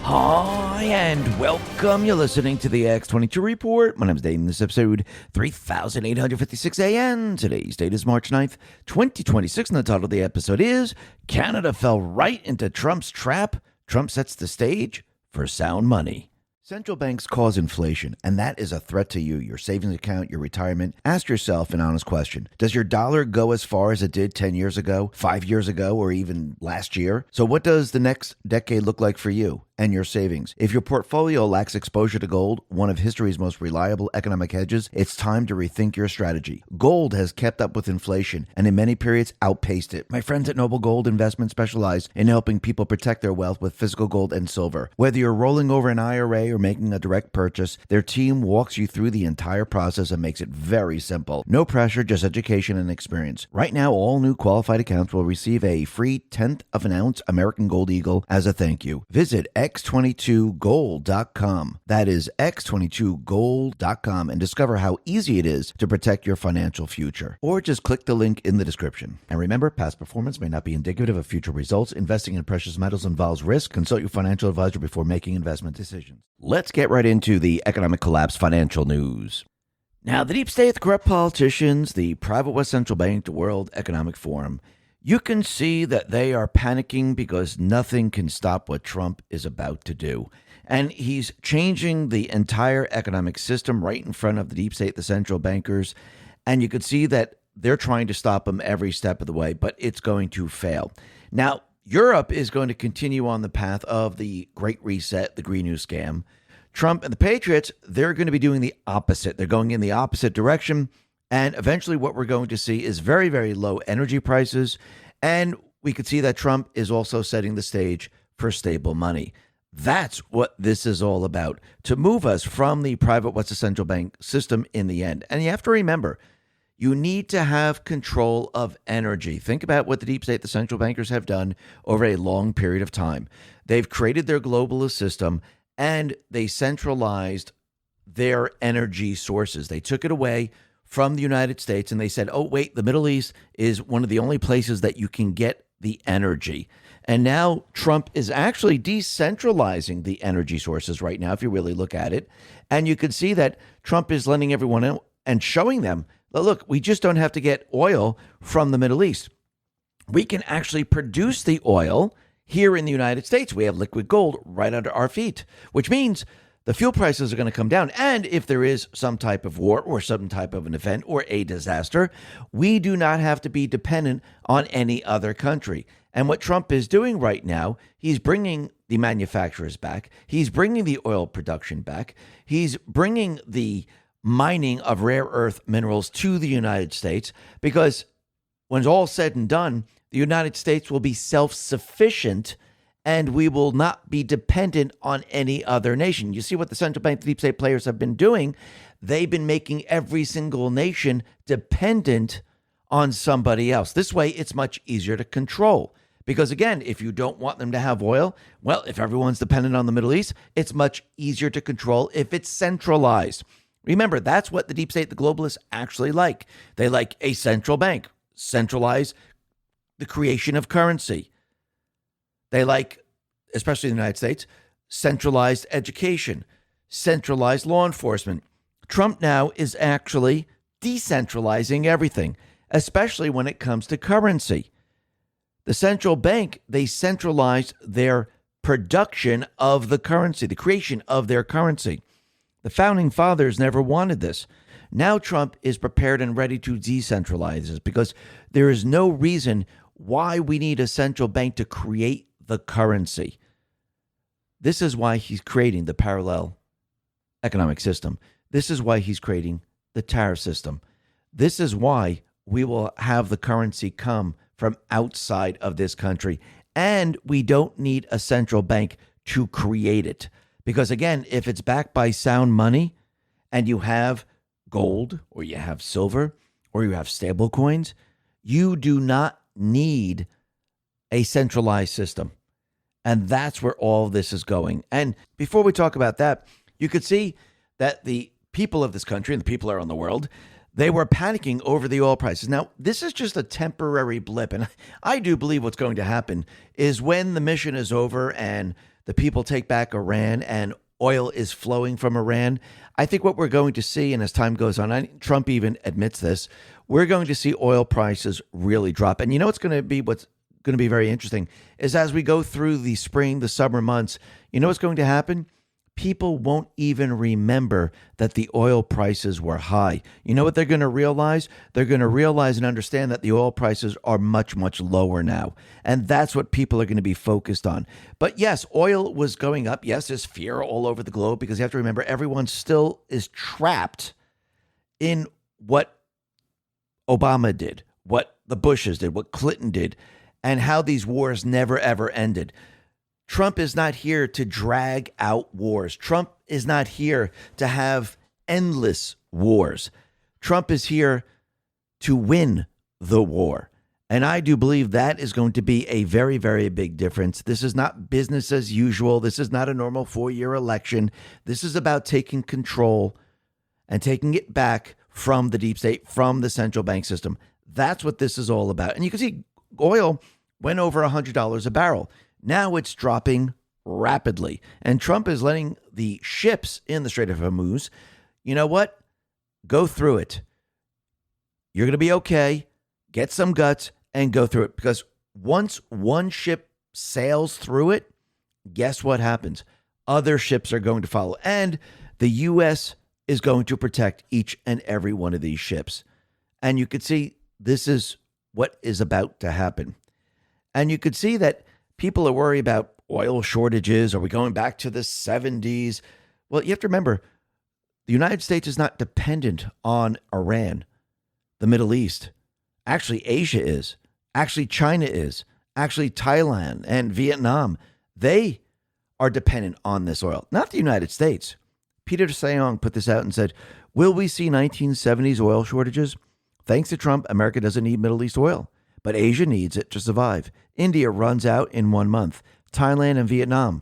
Hi, and welcome. You're listening to the X22 Report. My name's Dane. This is episode 3856 AN. Today's date is March 9th, 2026, and the title of the episode is Canada Fell Right into Trump's Trap. Trump Sets the Stage for Sound Money. Central banks cause inflation, and that is a threat to you, your savings account, your retirement. Ask yourself an honest question. Does your dollar go as far as it did 10 years ago, 5 years ago, or even last year? So what does the next decade look like for you and your savings? If your portfolio lacks exposure to gold, one of history's most reliable economic hedges, it's time to rethink your strategy. Gold has kept up with inflation and in many periods outpaced it. My friends at Noble Gold Investment specialize in helping people protect their wealth with physical gold and silver. Whether you're rolling over an IRA or making a direct purchase, their team walks you through the entire process and makes it very simple. No pressure, just education and experience. Right now, all new qualified accounts will receive a free 1/10 of an ounce American Gold Eagle as a thank you. Visit X22Gold.com. That is X22Gold.com and discover how easy it is to protect your financial future. Or just click the link in the description. And remember, past performance may not be indicative of future results. Investing in precious metals involves risk. Consult your financial advisor before making investment decisions. Let's get right into the economic collapse financial news. Now, the deep state, the corrupt politicians, the private West Central Bank, the World Economic Forum, you can see that they are panicking because nothing can stop what Trump is about to do. And he's changing the entire economic system right in front of the deep state, the central bankers. And you can see that they're trying to stop him every step of the way, but it's going to fail. Now, Europe is going to continue on the path of the Great Reset, the Green New Scam. Trump and the Patriots, they're going to be doing the opposite. They're going in the opposite direction. And eventually what we're going to see is very, very low energy prices. And we could see that Trump is also setting the stage for stable money. That's what this is all about, to move us from the private West Central Bank system in the end. And you have to remember, you need to have control of energy. Think about what the deep state, the central bankers have done over a long period of time. They've created their globalist system and they centralized their energy sources. They took it away from the United States and they said, oh, wait, the Middle East is one of the only places that you can get the energy. And now Trump is actually decentralizing the energy sources right now, if you really look at it. And you can see that Trump is letting everyone out and showing them, look, we just don't have to get oil from the Middle East. We can actually produce the oil here in the United States. We have liquid gold right under our feet, which means the fuel prices are going to come down. And if there is some type of war or some type of an event or a disaster, we do not have to be dependent on any other country. And what Trump is doing right now, he's bringing the manufacturers back. He's bringing the oil production back. He's bringing the mining of rare earth minerals to the United States, because when it's all said and done, the United States will be self-sufficient and we will not be dependent on any other nation. You see what the central bank, the deep state players have been doing? They've been making every single nation dependent on somebody else. This way, it's much easier to control. Because again, if you don't want them to have oil, well, if everyone's dependent on the Middle East, it's much easier to control if it's centralized. Remember, that's what the deep state, the globalists actually like. They like a central bank, centralize the creation of currency. They like, especially in the United States, centralized education, centralized law enforcement. Trump now is actually decentralizing everything, especially when it comes to currency. The central bank, they centralized their production of the currency, the creation of their currency. The founding fathers never wanted this. Now Trump is prepared and ready to decentralize this because there is no reason why we need a central bank to create the currency. This is why he's creating the parallel economic system. This is why he's creating the tariff system. This is why we will have the currency come from outside of this country. And we don't need a central bank to create it. Because again, if it's backed by sound money and you have gold or you have silver or you have stable coins, you do not need a centralized system. And that's where all this is going. And before we talk about that, you could see that the people of this country and the people around the world, they were panicking over the oil prices. Now, this is just a temporary blip. And I do believe what's going to happen is when the mission is over and the people take back Iran and oil is flowing from Iran, I think what we're going to see, and as time goes on, Trump even admits this, we're going to see oil prices really drop. And you know what's going to be very interesting is as we go through the spring, the summer months, you know what's going to happen? People won't even remember that the oil prices were high. You know what they're going to realize? They're going to realize and understand that the oil prices are much, much lower now. And that's what people are going to be focused on. But yes, oil was going up. Yes, there's fear all over the globe because you have to remember everyone still is trapped in what Obama did, what the Bushes did, what Clinton did, and how these wars never, ever ended. Trump is not here to drag out wars. Trump is not here to have endless wars. Trump is here to win the war. And I do believe that is going to be a very, very big difference. This is not business as usual. This is not a normal 4-year election. This is about taking control and taking it back from the deep state, from the central bank system. That's what this is all about. And you can see oil went over $100 a barrel. Now it's dropping rapidly. And Trump is letting the ships in the Strait of Hormuz, you know what? Go through it. You're going to be okay. Get some guts and go through it. Because once one ship sails through it, guess what happens? Other ships are going to follow. And the U.S. is going to protect each and every one of these ships. And you could see this is what is about to happen. And you could see that people are worried about oil shortages. Are we going back to the 70s? Well, you have to remember, the United States is not dependent on Iran, the Middle East. Actually, Asia is. Actually, China is. Actually, Thailand and Vietnam. They are dependent on this oil, not the United States. Peter Sayong put this out and said, will we see 1970s oil shortages? Thanks to Trump, America doesn't need Middle East oil. But Asia needs it to survive. India runs out in 1 month. Thailand and Vietnam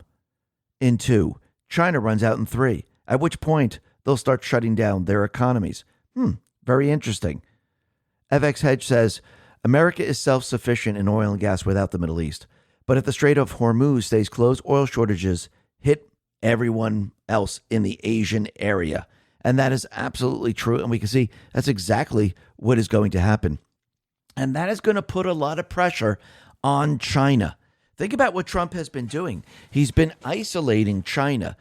in 2. China runs out in 3. At which point, they'll start shutting down their economies. Very interesting. FX Hedge says, America is self-sufficient in oil and gas without the Middle East. But if the Strait of Hormuz stays closed, oil shortages hit everyone else in the Asian area. And that is absolutely true. And we can see that's exactly what is going to happen. And that is going to put a lot of pressure on China. Think about what Trump has been doing. He's been isolating China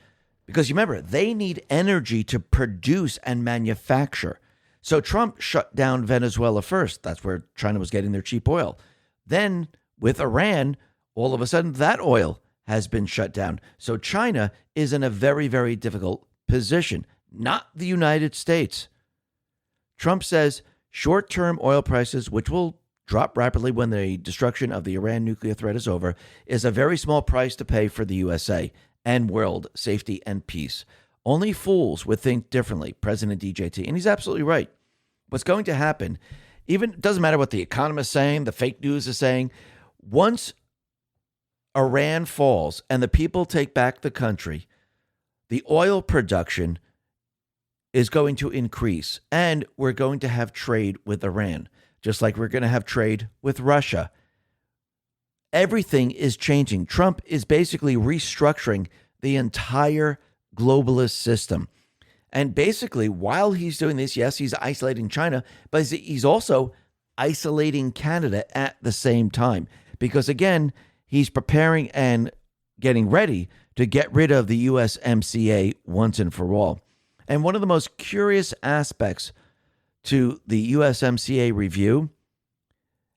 because you remember, they need energy to produce and manufacture. So Trump shut down Venezuela first. That's where China was getting their cheap oil. Then with Iran, all of a sudden that oil has been shut down. So China is in a very, very difficult position, not the United States. Trump says short-term oil prices, which will drop rapidly when the destruction of the Iran nuclear threat is over, is a very small price to pay for the USA and world safety and peace. Only fools would think differently, President DJT. And he's absolutely right. What's going to happen, even it doesn't matter what the economists are saying, the fake news is saying, once Iran falls and the people take back the country, the oil production is going to increase, and we're going to have trade with Iran, just like we're going to have trade with Russia. Everything is changing. Trump is basically restructuring the entire globalist system. And basically, while he's doing this, yes, he's isolating China, but he's also isolating Canada at the same time. Because again, he's preparing and getting ready to get rid of the USMCA once and for all. And one of the most curious aspects to the USMCA review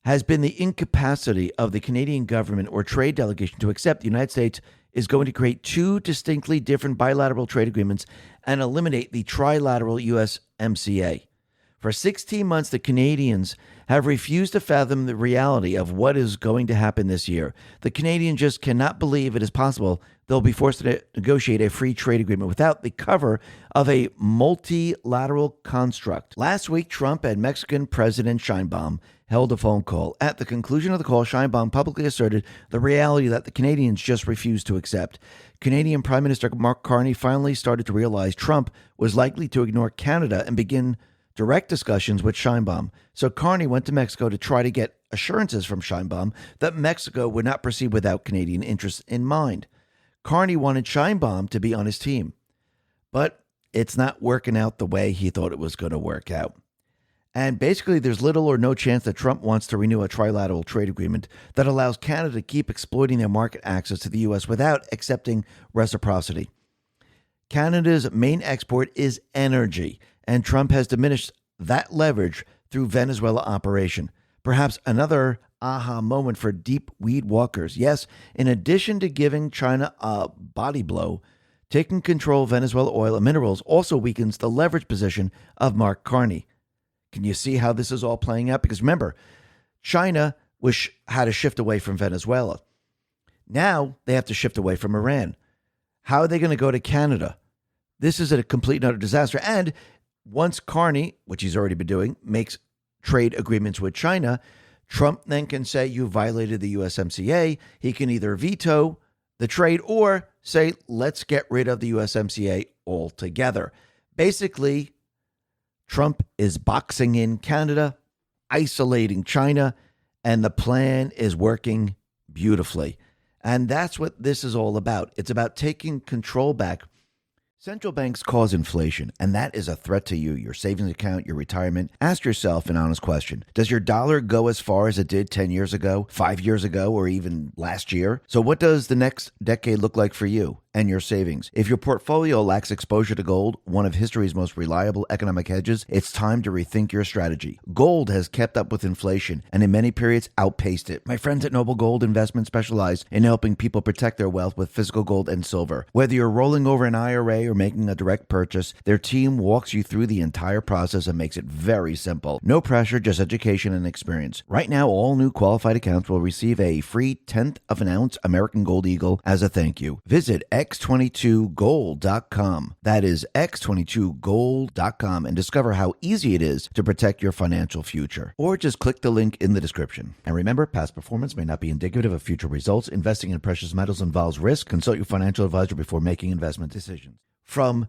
has been the incapacity of the Canadian government or trade delegation to accept the United States is going to create 2 distinctly different bilateral trade agreements and eliminate the trilateral USMCA. For 16 months, the Canadians have refused to fathom the reality of what is going to happen this year. The Canadians just cannot believe it is possible they'll be forced to negotiate a free trade agreement without the cover of a multilateral construct. Last week, Trump and Mexican President Sheinbaum held a phone call. At the conclusion of the call, Sheinbaum publicly asserted the reality that the Canadians just refused to accept. Canadian Prime Minister Mark Carney finally started to realize Trump was likely to ignore Canada and begin direct discussions with Sheinbaum. So Carney went to Mexico to try to get assurances from Sheinbaum that Mexico would not proceed without Canadian interests in mind. Carney wanted Scheinbaum to be on his team, but it's not working out the way he thought it was going to work out. And basically, there's little or no chance that Trump wants to renew a trilateral trade agreement that allows Canada to keep exploiting their market access to the U.S. without accepting reciprocity. Canada's main export is energy, and Trump has diminished that leverage through Venezuela operation. Perhaps another aha moment for deep weed walkers. Yes, in addition to giving China a body blow, taking control of Venezuela oil and minerals also weakens the leverage position of Mark Carney. Can you see how this is all playing out? Because remember, China had to shift away from Venezuela. Now they have to shift away from Iran. How are they going to go to Canada? This is a complete and utter disaster. And once Carney, which he's already been doing, makes trade agreements with China, Trump then can say you violated the USMCA. He can either veto the trade or say, let's get rid of the USMCA altogether. Basically, Trump is boxing in Canada, isolating China, and the plan is working beautifully. And that's what this is all about. It's about taking control back. Central banks cause inflation, and that is a threat to you, your savings account, your retirement. Ask yourself an honest question. Does your dollar go as far as it did 10 years ago, 5 years ago, or even last year? So what does the next decade look like for you and your savings? If your portfolio lacks exposure to gold, one of history's most reliable economic hedges, it's time to rethink your strategy. Gold has kept up with inflation and in many periods outpaced it. My friends at Noble Gold Investment specialize in helping people protect their wealth with physical gold and silver. Whether you're rolling over an IRA or making a direct purchase, their team walks you through the entire process and makes it very simple. No pressure, just education and experience. Right now, all new qualified accounts will receive a free 1/10 of an ounce American Gold Eagle as a thank you. Visit X22Gold.com. That is X22Gold.com and discover how easy it is to protect your financial future. Or just click the link in the description. And remember, past performance may not be indicative of future results. Investing in precious metals involves risk. Consult your financial advisor before making investment decisions. From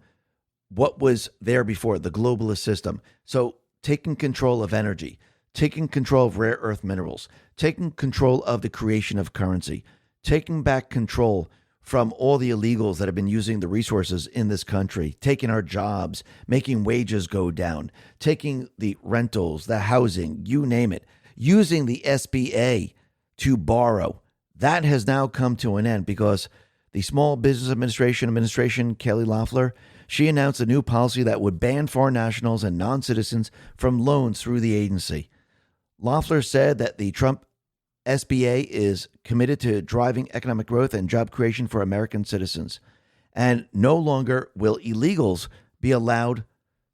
what was there before, the globalist system. So taking control of energy, taking control of rare earth minerals, taking control of the creation of currency, taking back control from all the illegals that have been using the resources in this country, taking our jobs, making wages go down, taking the rentals, the housing, you name it, using the SBA to borrow. That has now come to an end because the Small Business Administration, Kelly Loeffler, she announced a new policy that would ban foreign nationals and non-citizens from loans through the agency. Loeffler said that the Trump SBA is committed to driving economic growth and job creation for American citizens. And no longer will illegals be allowed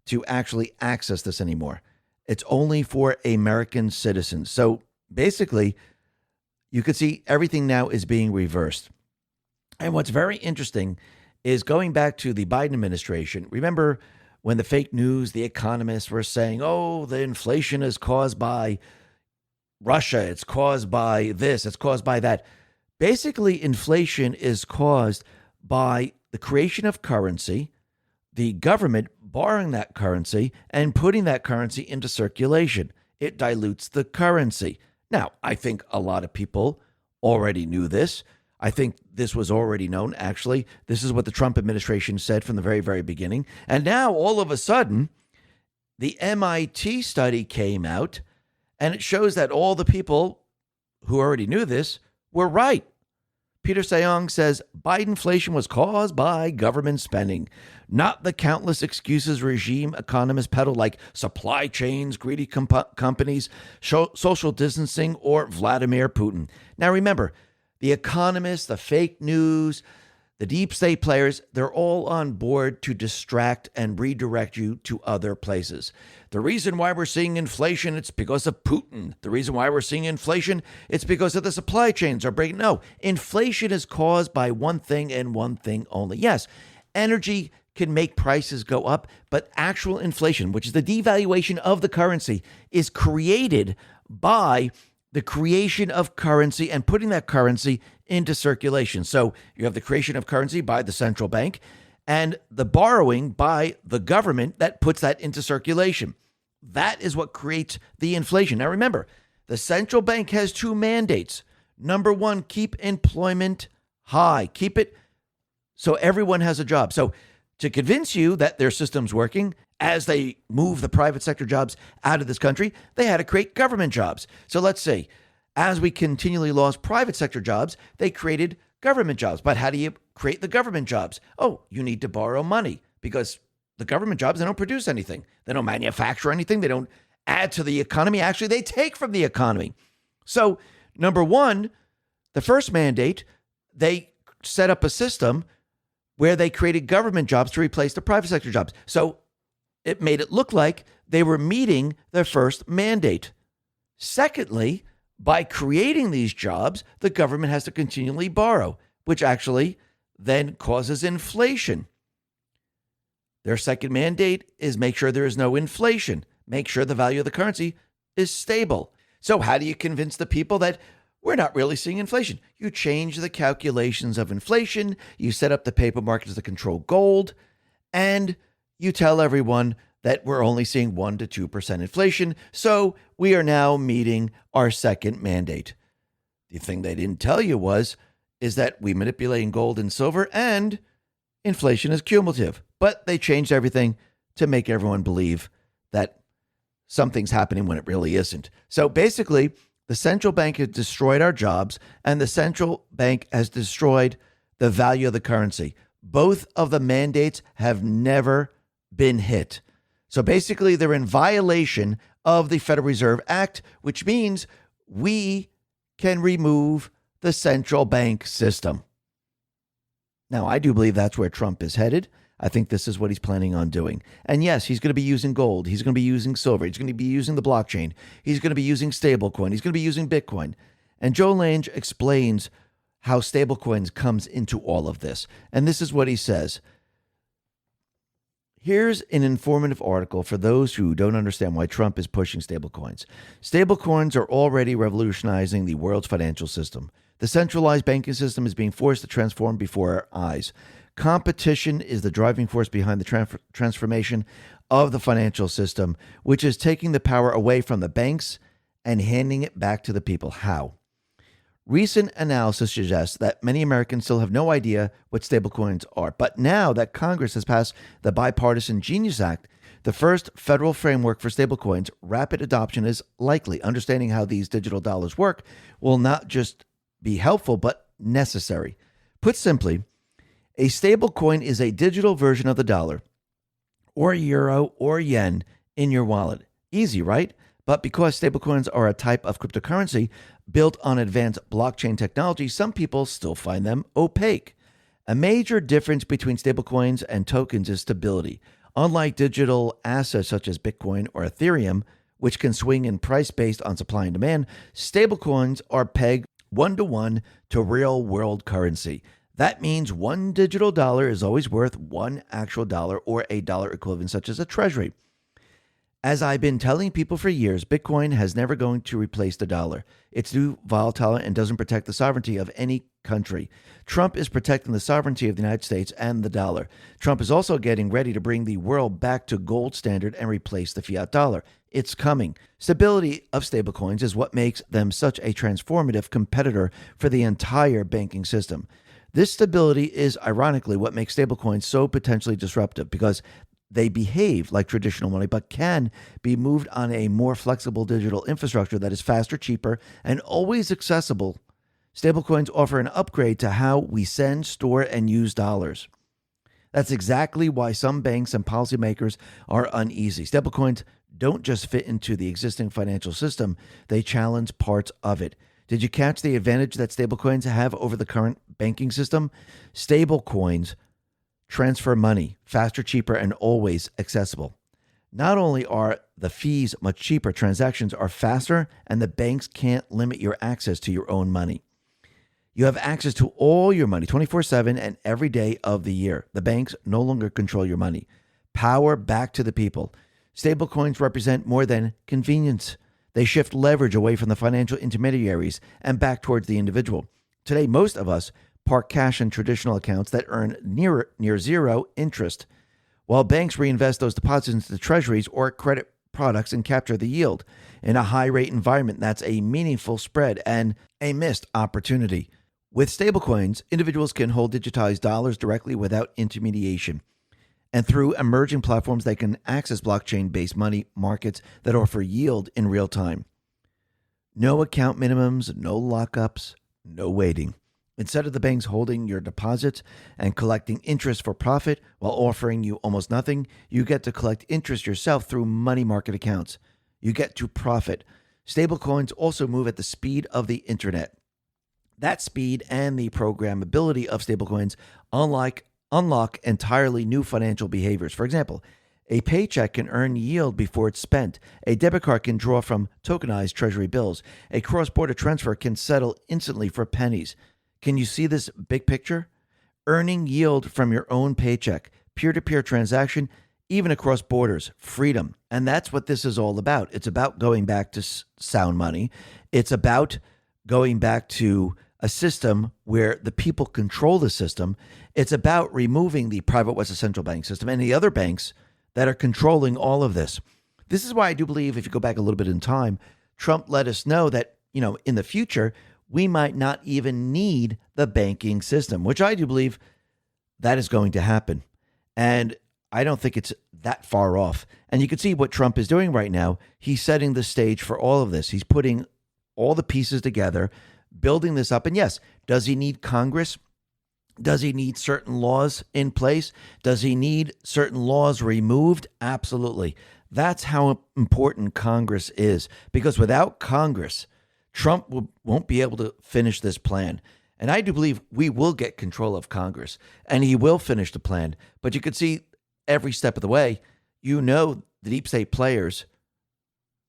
to actually access this anymore. It's only for American citizens. So basically, you could see everything now is being reversed. And what's very interesting is going back to the Biden administration. Remember when the fake news, the economists were saying, oh, the inflation is caused by Russia, it's caused by this, it's caused by that. Basically, inflation is caused by the creation of currency, the government borrowing that currency and putting that currency into circulation. It dilutes the currency. Now, I think a lot of people already knew this. I think this was already known. Actually, this is what the Trump administration said from the very, very beginning. And now, all of a sudden, the MIT study came out, and it shows that all the people who already knew this were right. Peter Sayong says Bidenflation was caused by government spending, not the countless excuses regime economists peddle like supply chains, greedy companies, social distancing, or Vladimir Putin. Now remember, the economists, the fake news, the deep state players, they're all on board to distract and redirect you to other places. The reason why we're seeing inflation, it's because of Putin. The reason why we're seeing inflation, it's because of the supply chains are breaking. No, inflation is caused by one thing and one thing only. Yes, energy can make prices go up, but actual inflation, which is the devaluation of the currency, is created by the creation of currency and putting that currency into circulation. So you have the creation of currency by the central bank and the borrowing by the government that puts that into circulation. That is what creates the inflation. Now remember, the central bank has two mandates. Number one, keep employment high. Keep it So everyone has a job. So to convince you that their system's working, as they move the private sector jobs out of this country, they had to create government jobs. So let's say, as we continually lost private sector jobs, they created government jobs. But how do you create the government jobs? Oh, you need to borrow money, because the government jobs, they don't produce anything. They don't manufacture anything. They don't add to the economy. Actually, they take from the economy. So number one, the first mandate, they set up a system where they created government jobs to replace the private sector jobs. So it made it look like they were meeting their first mandate. Secondly, by creating these jobs, the government has to continually borrow, which actually then causes inflation. Their second mandate is make sure there is no inflation, make sure the value of the currency is stable. So how do you convince the people that we're not really seeing inflation? You change the calculations of inflation, you set up the paper markets to control gold, and you tell everyone that we're only seeing 1 to 2% inflation, so we are now meeting our second mandate. The thing they didn't tell you is that we manipulating gold and silver, and inflation is cumulative. But they changed everything to make everyone believe that something's happening when it really isn't. So basically, the central bank has destroyed our jobs, and the central bank has destroyed the value of the currency. Both of the mandates have never been hit. So basically, they're in violation of the Federal Reserve Act, which means we can remove the central bank system. Now, I do believe that's where Trump is headed. I think this is what he's planning on doing. And yes, he's going to be using gold. He's going to be using silver. He's going to be using the blockchain. He's going to be using stablecoin. He's going to be using Bitcoin. And Joe Lange explains how stablecoins comes into all of this. And this is what he says. Here's an informative article for those who don't understand why Trump is pushing stablecoins. Stablecoins are already revolutionizing the world's financial system. The centralized banking system is being forced to transform before our eyes. Competition is the driving force behind the transformation of the financial system, which is taking the power away from the banks and handing it back to the people. How? Recent analysis suggests that many Americans still have no idea what stablecoins are. But now that Congress has passed the Bipartisan Genius Act, the first federal framework for stablecoins, rapid adoption is likely. Understanding how these digital dollars work will not just be helpful, but necessary. Put simply, a stablecoin is a digital version of the dollar or euro or yen in your wallet. Easy, right? But because stablecoins are a type of cryptocurrency built on advanced blockchain technology, some people still find them opaque. A major difference between stablecoins and tokens is stability. Unlike digital assets such as Bitcoin or Ethereum, which can swing in price based on supply and demand, stablecoins are pegged one-to-one to real-world currency. That means one digital dollar is always worth one actual dollar or a dollar equivalent, such as a treasury. As I've been telling people for years, Bitcoin has never going to replace the dollar. It's too volatile and doesn't protect the sovereignty of any country. Trump is protecting the sovereignty of the United States and the dollar. Trump is also getting ready to bring the world back to gold standard and replace the fiat dollar. It's coming. Stability of stablecoins is what makes them such a transformative competitor for the entire banking system. This stability is ironically what makes stablecoins so potentially disruptive, because they behave like traditional money, but can be moved on a more flexible digital infrastructure that is faster, cheaper, and always accessible. Stablecoins offer an upgrade to how we send, store, and use dollars. That's exactly why some banks and policymakers are uneasy. Stablecoins don't just fit into the existing financial system, they challenge parts of it. Did you catch the advantage that stablecoins have over the current banking system? Stablecoins transfer money faster, cheaper, and always accessible. Not only are the fees much cheaper, transactions are faster, and the banks can't limit your access to your own money. You have access to all your money 24/7 and every day of the year. The banks no longer control your money. Power back to the people. Stablecoins represent more than convenience. They shift leverage away from the financial intermediaries and back towards the individual. Today, most of us park cash in traditional accounts that earn near zero interest, while banks reinvest those deposits into treasuries or credit products and capture the yield. In a high-rate environment, that's a meaningful spread and a missed opportunity. With stablecoins, individuals can hold digitized dollars directly without intermediation. And through emerging platforms, they can access blockchain-based money markets that offer yield in real time. No account minimums, no lockups, no waiting. Instead of the banks holding your deposits and collecting interest for profit while offering you almost nothing, you get to collect interest yourself through money market accounts. You get to profit. Stablecoins also move at the speed of the internet. That speed and the programmability of stablecoins unlock entirely new financial behaviors. For example, a paycheck can earn yield before it's spent. A debit card can draw from tokenized treasury bills. A cross-border transfer can settle instantly for pennies. Can you see this big picture? Earning yield from your own paycheck, peer-to-peer transaction, even across borders, freedom. And that's what this is all about. It's about going back to sound money. It's about going back to a system where the people control the system. It's about removing the private Western central bank system and the other banks that are controlling all of this. This is why I do believe, if you go back a little bit in time, Trump let us know that, in the future, we might not even need the banking system, which I do believe that is going to happen. And I don't think it's that far off. And you can see what Trump is doing right now. He's setting the stage for all of this. He's putting all the pieces together, building this up. And yes, does he need Congress? Does he need certain laws in place? Does he need certain laws removed? Absolutely. That's how important Congress is, because without Congress, Trump won't be able to finish this plan. And I do believe we will get control of Congress and he will finish the plan. But you can see every step of the way, the deep state players,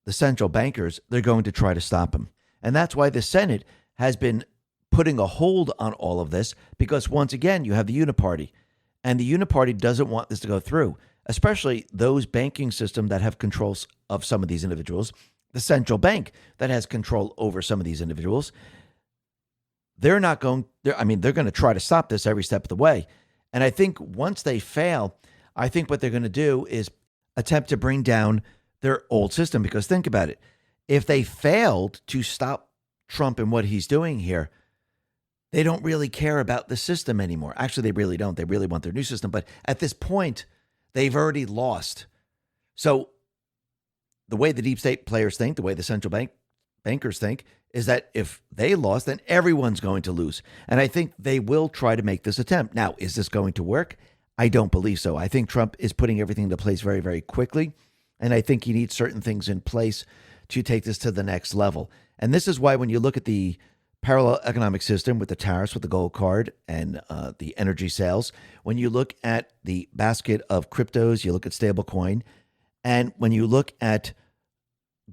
the central bankers, they're going to try to stop him. And that's why the Senate has been putting a hold on all of this, because once again, you have the uniparty, and the uniparty doesn't want this to go through, especially those banking systems that have controls of some of these individuals, the central bank that has control over some of these individuals. They're going to try to stop this every step of the way. And I think once they fail, I think what they're going to do is attempt to bring down their old system, because think about it. If they failed to stop Trump and what he's doing here, they don't really care about the system anymore. Actually, they really don't. They really want their new system. But at this point, they've already lost. So the way the deep state players think, the way the central bankers think, is that if they lost, then everyone's going to lose. And I think they will try to make this attempt. Now, is this going to work? I don't believe so. I think Trump is putting everything into place very, very quickly. And I think he needs certain things in place to take this to the next level. And this is why when you look at the parallel economic system with the tariffs, with the gold card and the energy sales, when you look at the basket of cryptos, you look at stablecoin, and when you look at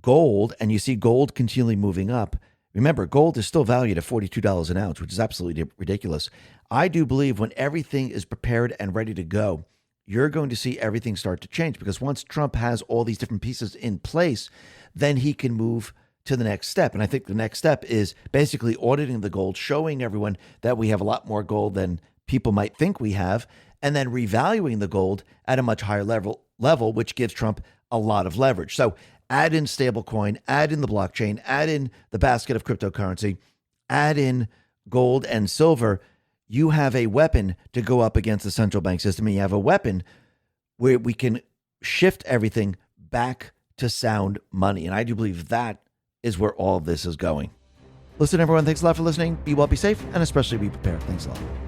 gold and you see gold continually moving up, remember, gold is still valued at $42 an ounce, which is absolutely ridiculous. I do believe when everything is prepared and ready to go, you're going to see everything start to change, because once Trump has all these different pieces in place, then he can move to the next step. And I think the next step is basically auditing the gold, showing everyone that we have a lot more gold than people might think we have, and then revaluing the gold at a much higher level, which gives Trump a lot of leverage. So add in stablecoin, add in the blockchain, add in the basket of cryptocurrency, add in gold and silver. You have a weapon to go up against the central bank system. And you have a weapon where we can shift everything back to sound money. And I do believe that is where all of this is going. Listen, everyone, thanks a lot for listening. Be well, be safe, and especially be prepared. Thanks a lot.